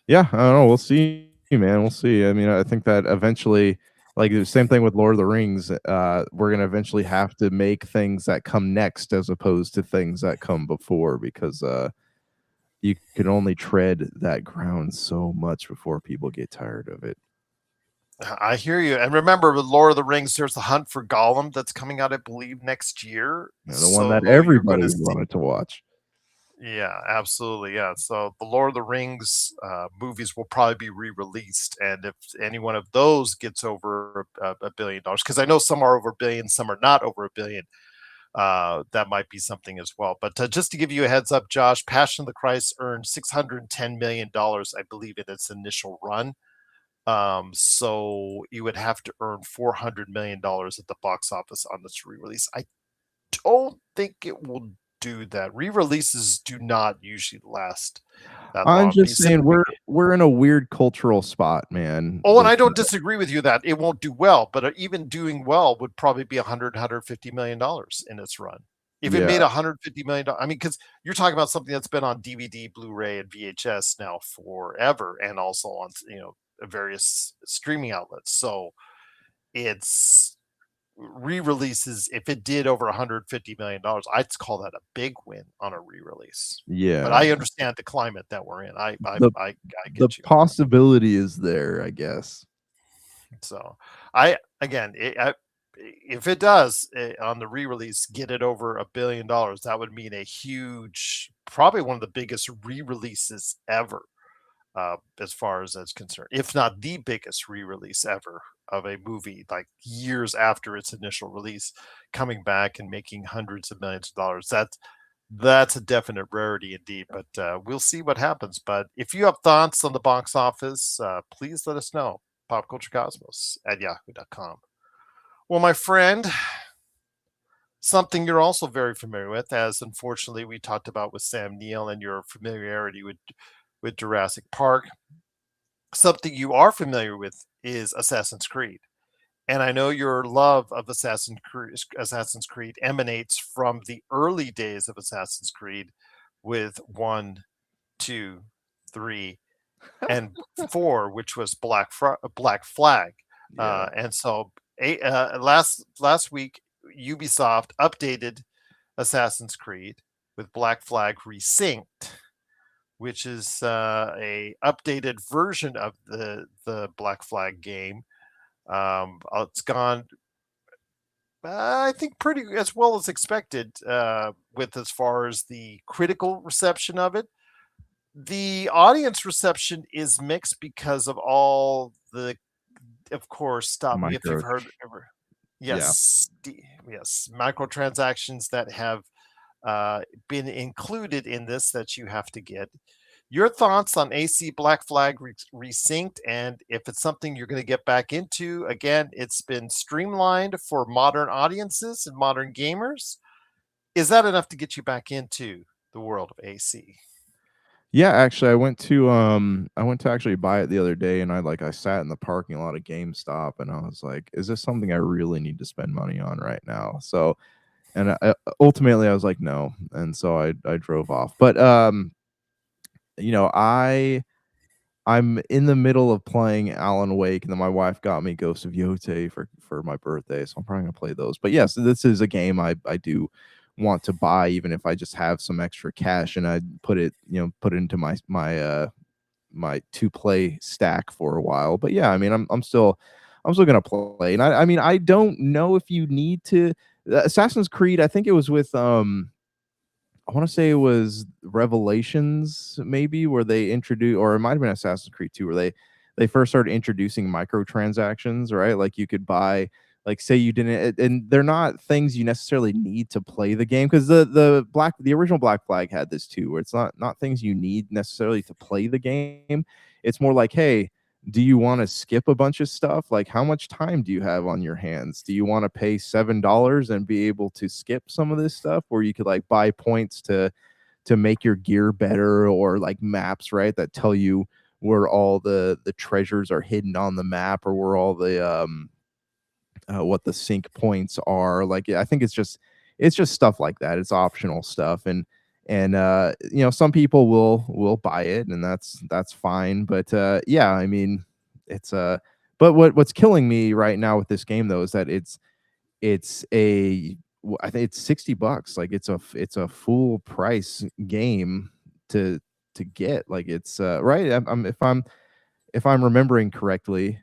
Yeah. I don't know. We'll see, man. We'll see. I mean, I think that eventually, like the same thing with Lord of the Rings, we're gonna eventually have to make things that come next as opposed to things that come before because you can only tread that ground so much before people get tired of it. I hear you. And remember, with Lord of the Rings, there's the Hunt for Gollum that's coming out, I believe, next year. The one that So you're going everybody to see. wanted to watch. Yeah, absolutely. Yeah. So the Lord of the Rings movies will probably be re-released, and if any one of those gets over $1 billion, because I know some are over a billion, some are not over a billion. that might be something as well. But just to give you a heads up, Josh, Passion of the Christ earned $610 million, I believe, in its initial run. So you would have to earn $400 million at the box office on this re-release. I don't think it will do that. Re-releases do not usually last that I'm long. just saying we're in a weird cultural spot, man. Oh, and I don't disagree with you that it won't do well, but even doing well would probably be $150 million in its run. If it made $150 million, I mean, because you're talking about something that's been on DVD, Blu-ray, and VHS now forever, and also on various streaming outlets. So it's re-releases. If it did over $150 million, I'd call that a big win on a re-release. Yeah, but I understand the climate that we're in. I get the you. Possibility is there, I guess. So if it does on the re-release get it over $1 billion, that would mean a huge, probably one of the biggest re-releases ever, as far as that's concerned, if not the biggest re-release ever of a movie, like years after its initial release, coming back and making hundreds of millions of dollars. That's a definite rarity indeed, but we'll see what happens. But if you have thoughts on the box office, please let us know. popculturecosmos@yahoo.com. Well, my friend, something you're also very familiar with, as unfortunately we talked about with Sam Neill and your familiarity with Jurassic Park. Something you are familiar with is Assassin's Creed. And I know your love of Assassin's Creed emanates from the early days of Assassin's Creed with 1, 2, 3, and 4, which was Black Flag. And so last week, Ubisoft updated Assassin's Creed with Black Flag Resynched, which is a updated version of the Black Flag game. It's gone, I think, pretty as well as expected with as far as the critical reception of it. The audience reception is mixed because of all the, of course, stop me if you've heard ever. Yes, yes, microtransactions that have been included in this that you have to get. Your thoughts on AC Black Flag Resynched, and if it's something you're going to get back into. Again, it's been streamlined for modern audiences and modern gamers. Is that enough to get you back into the world of AC? Yeah, actually, I went to actually buy it the other day, and I sat in the parking lot of GameStop, and I was like, "Is this something I really need to spend money on right now?" So, and ultimately, I was like, "No," and so I drove off. But I'm in the middle of playing Alan Wake, and then my wife got me Ghost of Yotei for my birthday, so I'm probably gonna play those. But yes, this is a game I do want to buy, even if I just have some extra cash and I put it into my my to play stack for a while. But yeah, I mean, I'm still gonna play, and I mean, I don't know if you need to. Assassin's Creed, I think it was with I want to say it was Revelations, maybe, where they introduced, or it might have been Assassin's Creed 2, where they first started introducing microtransactions, right? Like you could buy, like, say you didn't, and they're not things you necessarily need to play the game, because the original Black Flag had this too, where it's not things you need necessarily to play the game. It's more like, hey, do you want to skip a bunch of stuff? Like, how much time do you have on your hands? Do you want to pay $7 and be able to skip some of this stuff, or you could like buy points to make your gear better, or like maps, right, that tell you where all the treasures are hidden on the map, or where all the what the sync points are. Like, I think it's just stuff like that. It's optional stuff, and some people will buy it, and that's fine. But yeah, I mean, it's but what's killing me right now with this game, though, is that I think it's $60. Like, it's a full price game to get. Like, it's right. If I'm remembering correctly,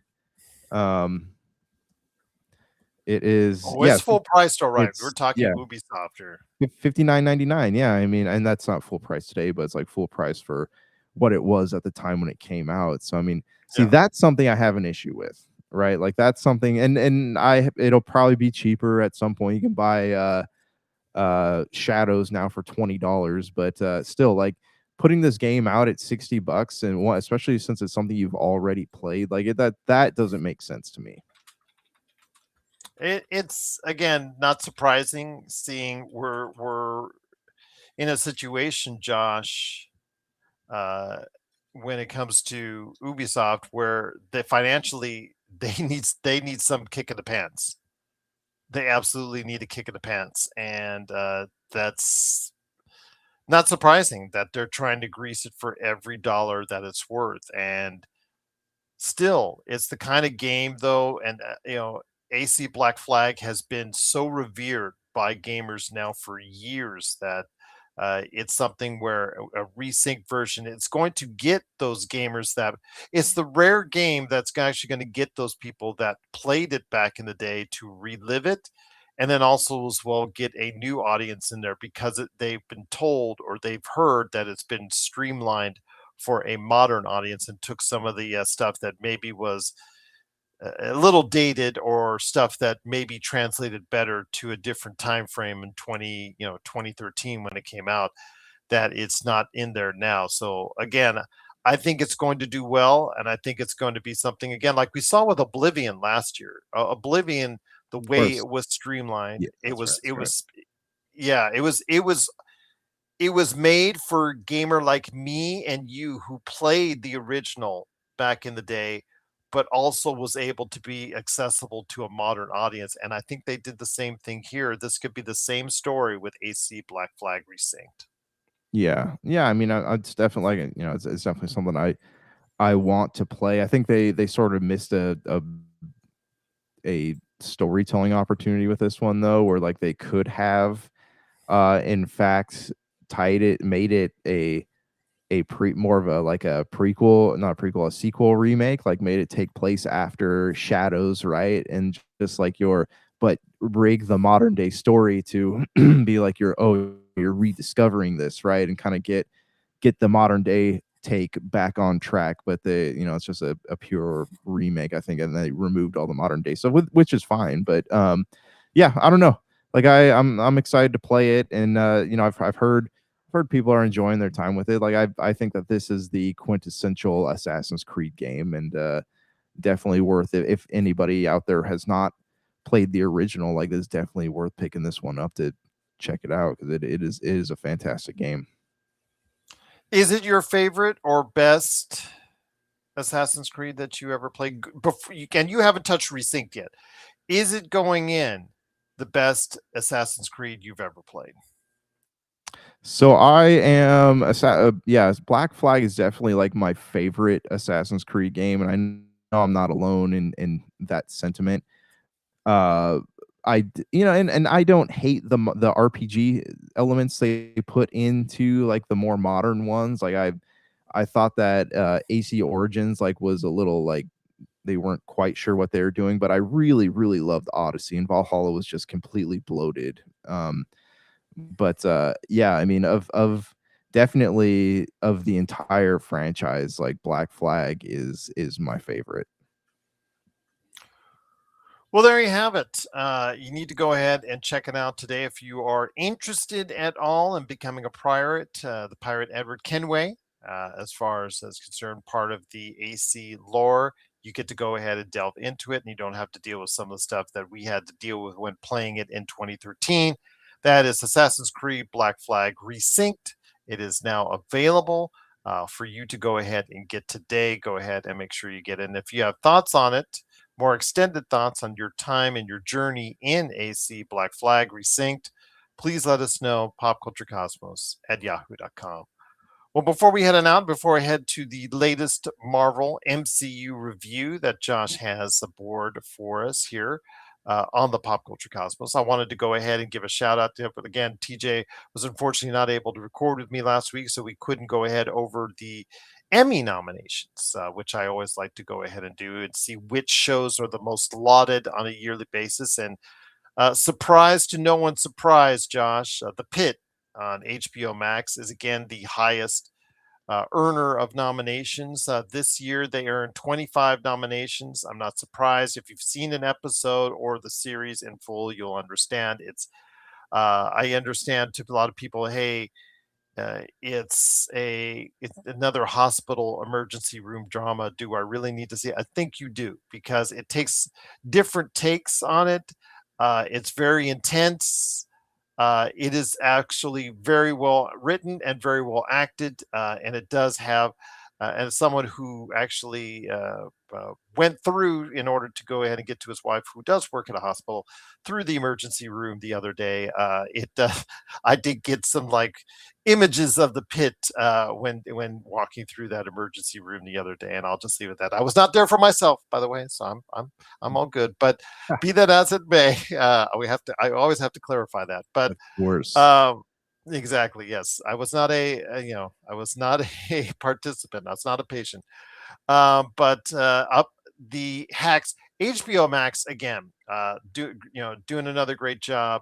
it is. Oh, it's full price, all right. We're talking yeah, Ubisoft here. $59.99. Yeah, I mean, and that's not full price today, but it's like full price for what it was at the time when it came out. So I mean, see, that's something I have an issue with, right? Like, that's something, and it'll probably be cheaper at some point. You can buy Shadows now for $20, but still, like, putting this game out at $60 and especially since it's something you've already played, like that doesn't make sense to me. It's again not surprising seeing we're in a situation, Josh, uh, when it comes to Ubisoft, where they financially they need some kick in the pants. They absolutely need a kick in the pants, and that's not surprising that they're trying to grease it for every dollar that it's worth. And still, it's the kind of game though, and AC Black Flag has been so revered by gamers now for years that it's something where a resync version, it's going to get those gamers that it's the rare game that's actually going to get those people that played it back in the day to relive it, and then also as well get a new audience in there because they've been told or they've heard that it's been streamlined for a modern audience and took some of the stuff that maybe was a little dated or stuff that maybe translated better to a different time frame in 2013 when it came out, that it's not in there now. So again, I think it's going to do well, and I think it's going to be something again like we saw with Oblivion last year. Oblivion, the Of way course. it was streamlined, Yeah, it that's right. was it That's right. was yeah, it was made for a gamer like me and you who played the original back in the day, but also was able to be accessible to a modern audience. And I think they did the same thing here. This could be the same story with AC Black Flag Resynched. Yeah, yeah. I mean, it's definitely like, it's definitely something I want to play. I think they sort of missed a storytelling opportunity with this one though, where like they could have in fact made it a pre more of a like a prequel, not a prequel, a sequel remake, like made it take place after Shadows, right? And just like but rig the modern day story to be like you're rediscovering this, right? And kind of get the modern day take back on track, but it's just a pure remake, I think, and they removed all the modern day stuff, which is fine. But yeah, I don't know. Like I'm excited to play it, and I've heard people are enjoying their time with it. Like I think that this is the quintessential Assassin's Creed game, and definitely worth it. If anybody out there has not played the original, like it's definitely worth picking this one up to check it out because it is a fantastic game. Is it your favorite or best Assassin's Creed that you ever played? Before you haven't touched Resynced yet. Is it going in the best Assassin's Creed you've ever played? So I am yeah, Black Flag is definitely like my favorite Assassin's Creed game, and I know I'm not alone in that sentiment. Uh, and I don't hate the RPG elements they put into like the more modern ones. Like I thought that AC Origins like was a little like they weren't quite sure what they were doing, but I really really loved Odyssey, and Valhalla was just completely bloated. But yeah, I mean, of definitely of the entire franchise, like Black Flag is my favorite. Well, there you have it. You need to go ahead and check it out today if you are interested at all in becoming a pirate. The pirate Edward Kenway, as far as is concerned, part of the AC lore. You get to go ahead and delve into it, and you don't have to deal with some of the stuff that we had to deal with when playing it in 2013. That is Assassin's Creed Black Flag Resynced. It is now available for you to go ahead and get today. Go ahead and make sure you get it. And if you have thoughts on it, more extended thoughts on your time and your journey in AC Black Flag Resynced, please let us know, popculturecosmos at yahoo.com. Well, before we head on out, before I head to the latest Marvel MCU review that Josh has aboard for us here on the Pop Culture Cosmos, I wanted to go ahead and give a shout out to him. But again, TJ was unfortunately not able to record with me last week, so we couldn't go ahead over the Emmy nominations, which I always like to go ahead and do and see which shows are the most lauded on a yearly basis. And surprise to no one's surprise, Josh, The Pit on HBO Max is again the highest earner of nominations. This year, they earned 25 nominations. I'm not surprised. If you've seen an episode or the series in full, you'll understand it's I understand to a lot of people, hey, it's another hospital emergency room drama. Do I really need to see it? I think you do because it takes different takes on it. It's very intense. It is actually very well written and very well acted, and it does have. And as someone who actually went through in order to go ahead and get to his wife, who does work at a hospital, through the emergency room the other day, I did get some like images of the pit when walking through that emergency room the other day, and I'll just leave it at that. I was not there for myself, by the way, so I'm all good. But be that as it may, I always have to clarify that. But Of course. um, exactly, yes, I was not I was not a participant. I was not a patient. But up the hacks, HBO Max again, doing another great job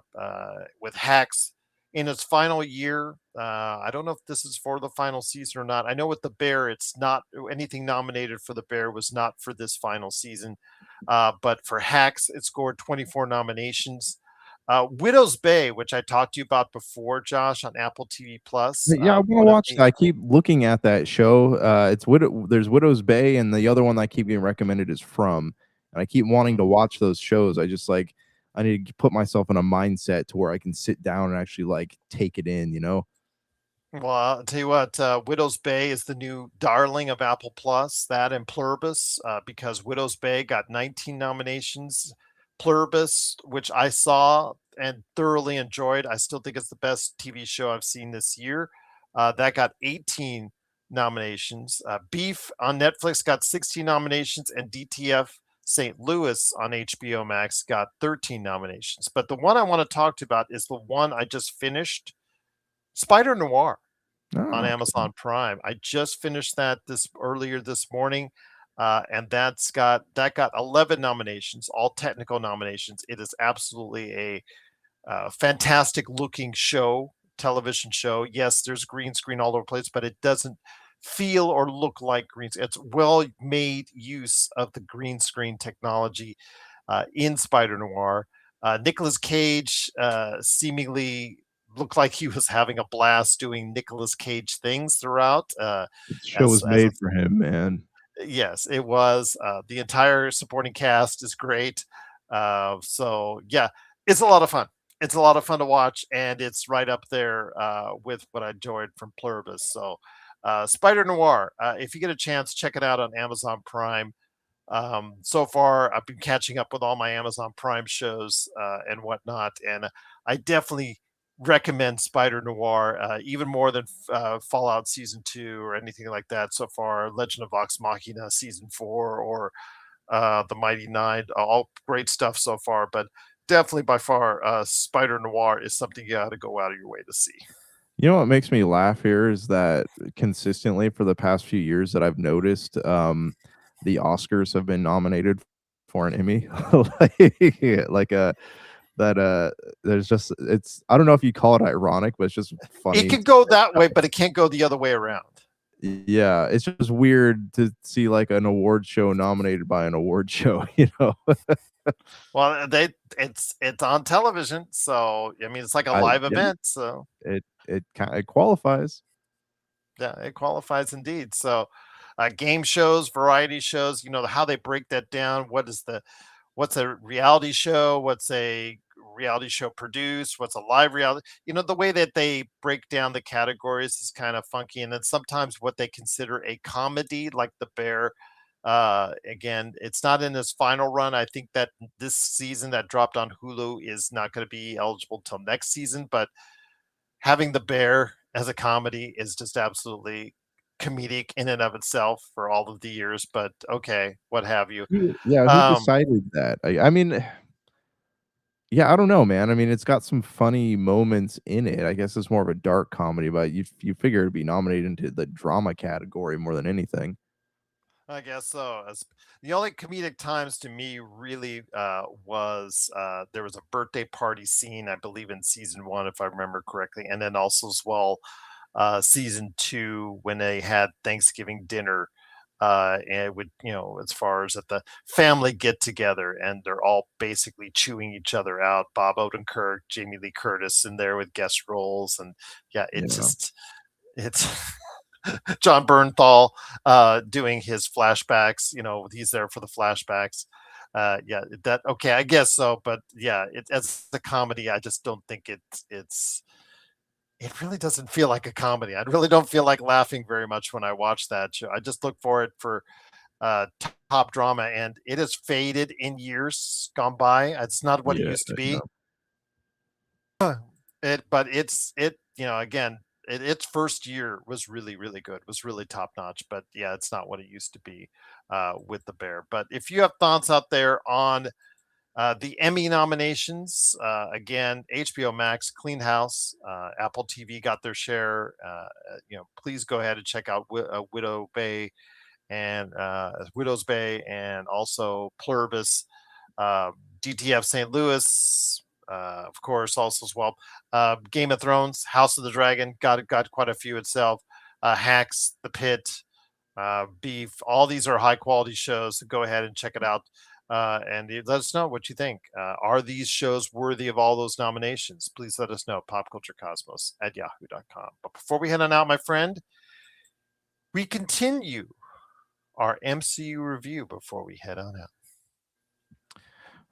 with hacks in its final year. I don't know if this is for the final season or not. I know with the Bear, it's not anything nominated for the Bear was not for this final season. But for hacks, it scored 24 nominations. Widow's Bay, which I talked to you about before, Josh, on Apple TV Plus. Yeah, I want to One of watch the that. I keep looking at that show. It's There's Widow's Bay, and the other one that I keep getting recommended is From. And I keep wanting to watch those shows. I need to put myself in a mindset to where I can sit down and actually like take it in. Well, I'll tell you what, Widow's Bay is the new darling of Apple Plus, that and Pluribus, because Widow's Bay got 19 nominations. Pluribus, which I saw and thoroughly enjoyed, I still think it's the best TV show I've seen this year. That got 18 nominations. Beef on Netflix got 16 nominations, and DTF St. Louis on HBO Max got 13 nominations. But the one I want to talk to about is the one I just finished, Spider Noir on Oh, Amazon Prime. I just finished that this earlier this morning, and that got 11 nominations, all technical nominations. It is absolutely a fantastic looking show, television show. Yes, there's green screen all over the place, but it doesn't feel or look like green. It's well made use of the green screen technology in Spider Noir. Nicolas Cage seemingly looked like he was having a blast doing Nicolas Cage things throughout. the show As was as a made for him, man. Yes, it was. The entire supporting cast is great. So yeah, it's a lot of fun. It's a lot of fun to watch, and it's right up there with what I enjoyed from Pluribus. So, Spider Noir. If you get a chance, check it out on Amazon Prime. So far, I've been catching up with all my Amazon Prime shows and whatnot, and I definitely recommend Spider Noir even more than Fallout Season 2 or anything like that so far. Legend of Vox Machina Season 4 or The Mighty Nine, all great stuff so far, but definitely by far, Spider Noir is something you got to go out of your way to see. You know what makes me laugh here is that consistently for the past few years that I've noticed, the Oscars have been nominated for an Emmy. like that there's just it's I don't know if you call it ironic, but it's just It funny. can go that way, but it can't go the other way around. Yeah, it's just weird to see like an award show nominated by an award show. Well, it's on television, so I mean it's like a I live yeah, event, so it qualifies. yeah, it qualifies indeed. So, game shows, variety shows, how they break that down. What's a reality show? What's a reality show produced? What's a live reality? The way that they break down the categories is kind of funky. And then sometimes what they consider a comedy, like The Bear. Again, it's not in its final run. I think that this season that dropped on Hulu is not going to be eligible till next season, but having The Bear as a comedy is just absolutely comedic in and of itself for all of the years, but okay, what have you. Who Um, decided that? I mean, yeah, I don't know, man. I mean, it's got some funny moments in it. I guess it's more of a dark comedy, but you figure it'd be nominated into the drama category more than anything. I guess so. The only comedic times to me really was there was a birthday party scene, I believe, in season one, if I remember correctly, and then also as well season two when they had Thanksgiving dinner and would, as far as at the family get together, and they're all basically chewing each other out. Bob Odenkirk, Jamie Lee Curtis in there with guest roles, and yeah, Yeah. it's John Bernthal doing his flashbacks. He's there for the flashbacks. Yeah, that okay, I guess so. But yeah, as the comedy, I just don't think it really doesn't feel like a comedy. I really don't feel like laughing very much when I watch that show. I just look for it for top drama, and it has faded in years gone by. It's not what it Yeah. used to Yeah. be. But again, its first year was really, really good, was really top notch. But yeah, it's not what it used to be with the Bear. But if you have thoughts out there on the Emmy nominations, again, HBO Max, Clean House, Apple TV got their share. Please go ahead and check out Widow's Bay, and also Pluribus, DTF St. Louis, of course, also as well. Game of Thrones, House of the Dragon, got quite a few itself. Hacks, The Pit, Beef. All these are high quality shows. So go ahead and check it out. And let us know what you think. Are these shows worthy of all those nominations? Please let us know. popculturecosmos@yahoo.com. But before we head on out, my friend, we continue our MCU review before we head on out.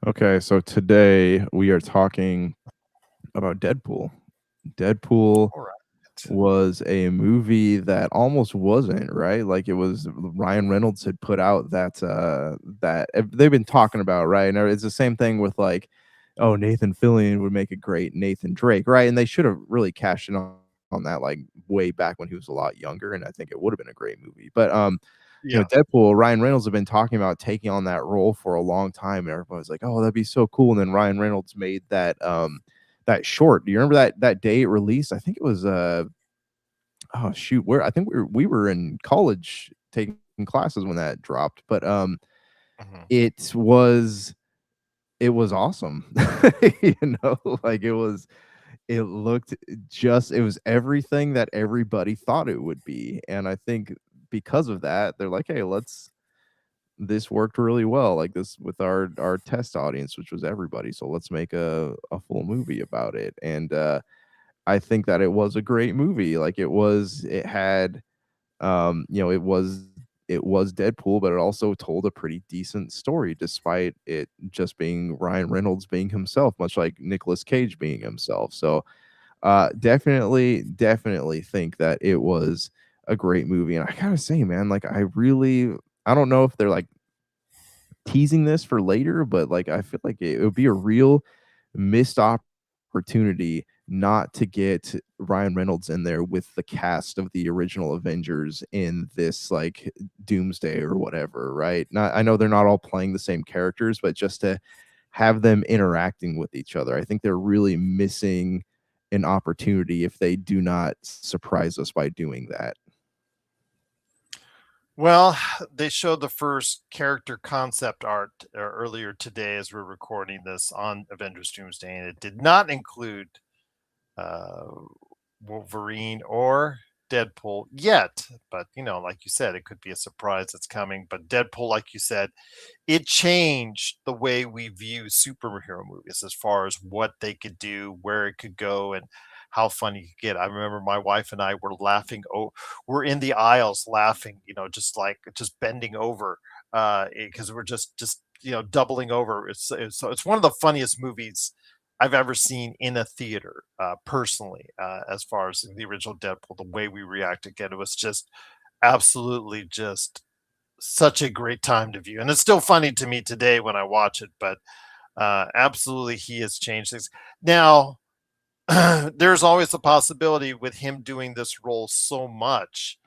Okay, so today we are talking about Deadpool. Deadpool All right. was a movie that almost wasn't, right? Like, it was Ryan Reynolds had put out that they've been talking about, right? And it's the same thing with, like, oh, Nathan Fillion would make a great Nathan Drake, right? And they should have really cashed in on that, like, way back when he was a lot younger, and I think it would have been a great movie. But Yeah. Deadpool, Ryan Reynolds have been talking about taking on that role for a long time, and everybody's like, oh, that'd be so cool. And then Ryan Reynolds made that short. Do you remember that day it released? I think it was oh shoot, I think we were in college taking classes when that dropped. But Mhm. it was awesome. Like, it looked it was everything that everybody thought it would be. And I think because of that, they're like, hey, this worked really well, like this, with our test audience, which was everybody. So let's make a full movie about it. And I think that it was a great movie. Like, it had, it was Deadpool, but it also told a pretty decent story, despite it just being Ryan Reynolds being himself, much like Nicolas Cage being himself. So definitely think that it was a great movie. And I gotta say, man, like, I don't know if they're like teasing this for later, but like, I feel like it would be a real missed opportunity not to get Ryan Reynolds in there with the cast of the original Avengers in this, like, Doomsday or whatever, right? Not, I know they're not all playing the same characters, but just to have them interacting with each other, I think they're really missing an opportunity if they do not surprise us by doing that. Well, they showed the first character concept art earlier today as we're recording this on Avengers Doomsday, and it did not include uh, Wolverine or Deadpool yet. But, like you said, it could be a surprise that's coming. But Deadpool, like you said, it changed the way we view superhero movies as far as what they could do, where it could go, and how funny you could get. I remember my wife and I were laughing. Oh, we're in the aisles laughing, just bending over, because we're just doubling over. It's one of the funniest movies I've ever seen in a theater, personally. As far as the original Deadpool, the way we reacted again, it was just absolutely just such a great time to view, and it's still funny to me today when I watch it. But absolutely, he has changed things. Now, there's always a possibility with him doing this role so much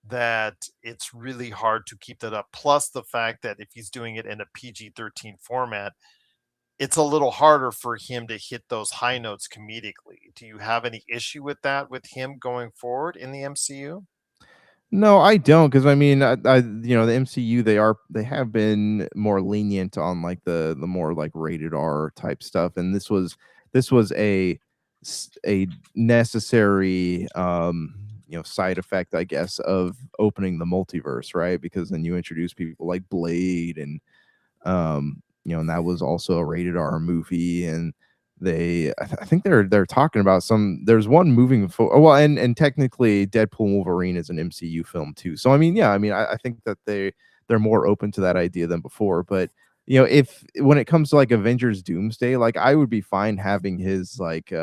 that it's really hard to keep that up. Plus, the fact that if he's doing it in a PG-13 format, it's a little harder for him to hit those high notes comedically. Do you have any issue with that with him going forward in the MCU? No, I don't, because I mean, the MCU, they have been more lenient on, like, the more, like, rated R type stuff, and this was a necessary, side effect, I guess, of opening the multiverse, right? Because then you introduce people like Blade and that was also a rated R movie, and I think they're talking about there's one moving well, and technically Deadpool and Wolverine is an MCU film too. So I mean, yeah, I mean, I think that they're more open to that idea than before. But if when it comes to like Avengers Doomsday, like I would be fine having his like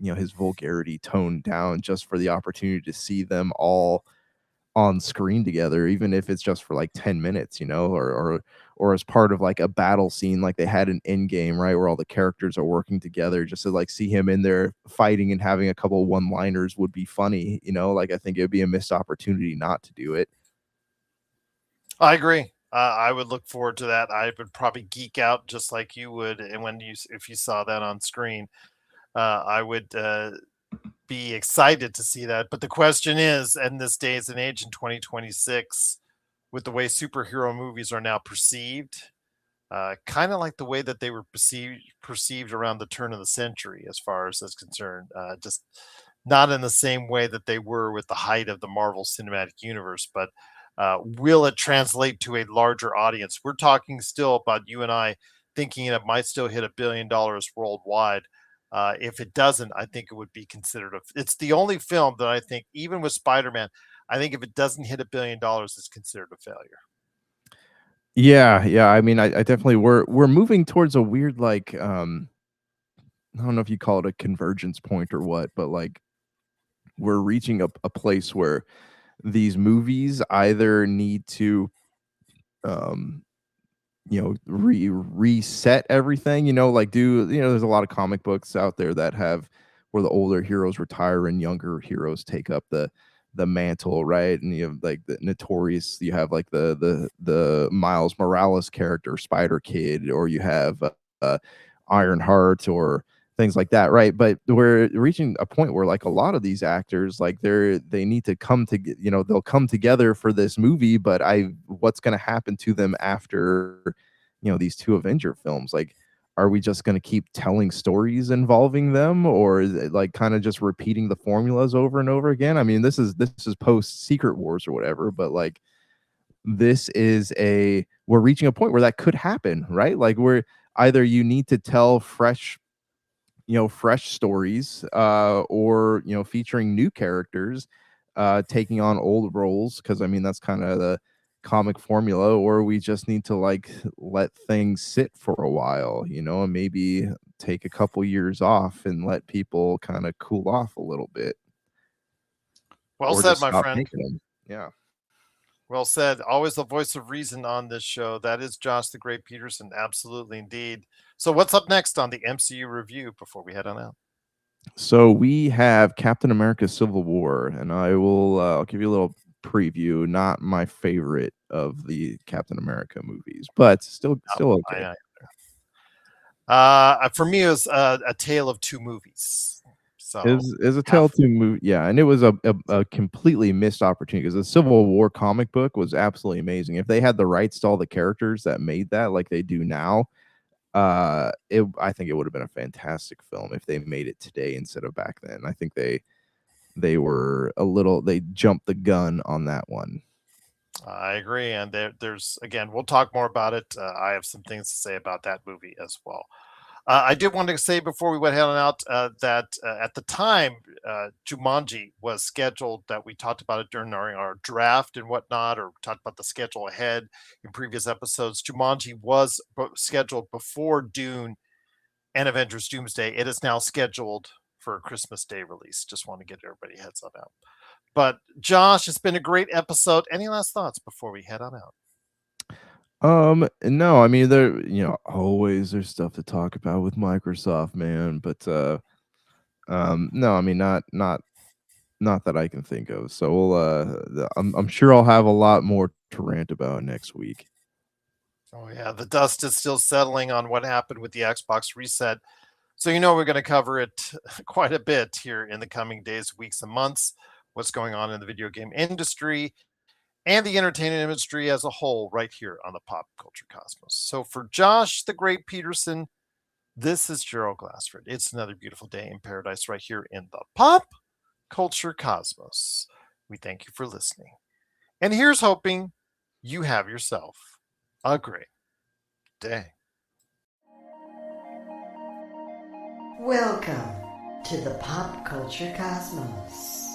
his vulgarity toned down just for the opportunity to see them all on screen together, even if it's just for like 10 minutes, or as part of like a battle scene like they had in Endgame, right, where all the characters are working together, just to like see him in there fighting and having a couple one-liners would be funny. Like I think it would be a missed opportunity not to do it. I agree. I would look forward to that. I would probably geek out just like you would, and if you saw that on screen, I would be excited to see that. But the question is, in this days and age in 2026, with the way superhero movies are now perceived, kind of like the way that they were perceived around the turn of the century, as far as that's concerned, just not in the same way that they were with the height of the Marvel Cinematic Universe, but will it translate to a larger audience? We're talking still about you and I thinking it might still hit $1 billion worldwide. If it doesn't, I think it would be considered it's the only film that I think, even with Spider-Man, I think if it doesn't hit $1 billion, it's considered a failure. Yeah. I mean, I definitely we're moving towards a weird like I don't know if you call it a convergence point or what, but like we're reaching a place where these movies either need to um reset everything, like there's a lot of comic books out there that have where the older heroes retire and younger heroes take up the mantle, right? And you have like the Notorious, you have like the Miles Morales character, Spider Kid, or you have Ironheart or things like that, right? But we're reaching a point where like a lot of these actors, like they need to come to they'll come together for this movie, but what's going to happen to them after these two Avenger films? Like, are we just going to keep telling stories involving them, or is it like kind of just repeating the formulas over and over again? I mean, this is post Secret Wars or whatever, but like we're reaching a point where that could happen, right? Like we're either you need to tell fresh stories, or featuring new characters taking on old roles, because I mean that's kind of the comic formula, or we just need to like let things sit for a while, and maybe take a couple years off and let people kind of cool off a little bit, Well or said, just my stop friend. making them. Yeah. Well said. Always the voice of reason on this show. That is Josh the Great Peterson. Absolutely, indeed. So, what's up next on the MCU review before we head on out? So we have Captain America Civil War, and I'll give you a little preview. Not my favorite of the Captain America movies, but still okay. For me, it was a tale of two movies. So Is a Tale two movie, yeah, and it was a completely missed opportunity, because the Civil War comic book was absolutely amazing. If they had the rights to all the characters that made that, like they do now, I think it would have been a fantastic film if they made it today instead of back then. I think they they jumped the gun on that one. I agree, and there's again, we'll talk more about it. I have some things to say about that movie as well. I did want to say before we went head on out that at the time, Jumanji was scheduled, that we talked about it during our draft and whatnot, or talked about the schedule ahead in previous episodes. Jumanji was scheduled before Dune and Avengers Doomsday. It is now scheduled for a Christmas Day release. Just want to get everybody heads up out. But Josh, it's been a great episode. Any last thoughts before we head on out? No, I mean always there's stuff to talk about with Microsoft, man, but no, I mean not that I can think of. So I'm sure I'll have a lot more to rant about next week. Oh yeah, the dust is still settling on what happened with the Xbox reset. So we're going to cover it quite a bit here in the coming days, weeks, and months. What's going on in the video game industry and the entertainment industry as a whole, right here on the Pop Culture Cosmos. So for Josh the Great Peterson, this is Gerald Glassford. It's another beautiful day in paradise right here in the Pop culture cosmos. We thank you for listening. And here's hoping you have yourself a great day. Welcome to the Pop Culture Cosmos.